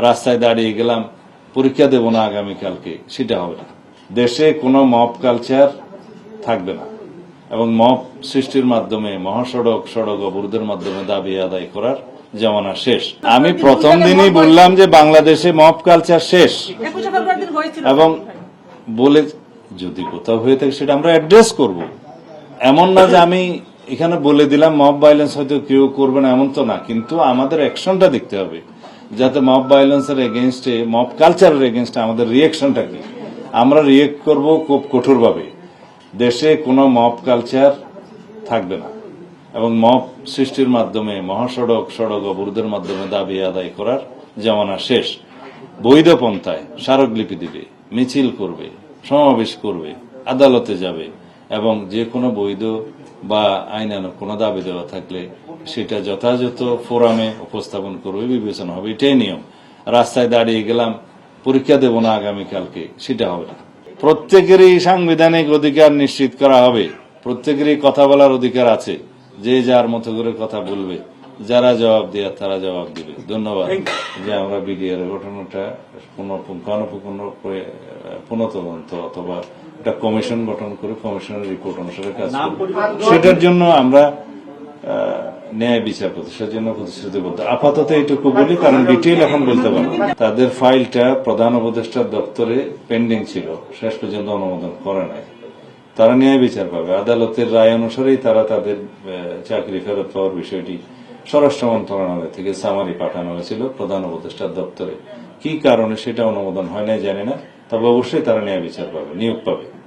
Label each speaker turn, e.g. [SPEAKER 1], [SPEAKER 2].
[SPEAKER 1] রাস্তায় দাঁড়িয়ে গেলাম, পরীক্ষা দেব না আগামীকালকে, সেটা হবে না। দেশে কোনো মব কালচার থাকবে না এবং মব সৃষ্টির মাধ্যমে মহাসড়ক সড়ক অবরোধের মাধ্যমে দাবি আদায় করার জামানা শেষ। আমি প্রথম দিনই বললাম যে বাংলাদেশে মব কালচার শেষ, এবং বলে যদি কোথাও হয়ে থাকে সেটা আমরা অ্যাড্রেস করব। এমন না যে আমি এখানে বলে দিলাম মব ভাইলেন্স হয়তো কেউ করবে না, এমন তো না, কিন্তু আমাদের অ্যাকশনটা দেখতে হবে, যাতে মব ভাইলেন্সের এগেনস্টে, মব কালচারের এগেনস্টে আমাদের রিয়েকশনটা কি। আমরা রিয়েক্ট করব খুব কঠোরভাবে। দেশে কোনো মব কালচার থাকবে না এবং মব সৃষ্টির মাধ্যমে মহাসড়ক সড়ক অবরোধের মাধ্যমে দাবি আদায় করার জামানা শেষ। বৈধ পন্থায় স্মারকলিপি দিবে, মিছিল করবে, সমাবেশ করবে, আদালতে যাবে এবং যে কোনো বৈধ বা আইনানুগ কোনো দাবি দেওয়া থাকলে সেটা যথাযথ ফোরামে উপস্থাপন করবে, বিবেচনা হবে। এটাই নিয়ম। রাস্তায় দাঁড়িয়ে গেলাম, পরীক্ষা দেব না আগামীকালকে, সেটা হবে না। প্রত্যেকেরই সাংবিধানিক অধিকার নিশ্চিত করা হবে, প্রত্যেকেরই কথা বলার অধিকার আছে, যে যার মতো করে কথা বলবে, যারা জবাব দেওয়ার তারা জবাব দিবে। ধন্যবাদ। যে আমরা বিডিআর ঘটনাটা পুনঃতদন্ত অথবা একটা কমিশন গঠন করে কমিশনের রিপোর্ট অনুসারে কাজ করব, সেটার জন্য আমরা ন্যায় বিচার প্রতিষ্ঠার জন্য প্রতিশ্রুতিবদ্ধ। আপাতত এইটুকু বলি, কারণ ডিটেইল এখন বলতে পারবো। তাদের ফাইলটা প্রধান উপদেষ্টার দপ্তরে পেন্ডিং ছিল, শেষ পর্যন্ত অনুমোদন করে নাই। তারা ন্যায় বিচার পাবে। আদালতের রায় অনুসারেই তারা তাদের চাকরি ফেরত পাওয়ার বিষয়টি স্বরাষ্ট্র মন্ত্রণালয় থেকে সামারি পাঠানো হয়েছিল প্রধান উপদেষ্টার দপ্তরে। কি কারণে সেটা অনুমোদন হয় নাই জানি না, তবে অবশ্যই তারা ন্যায় বিচার পাবে, নিয়োগ পাবে।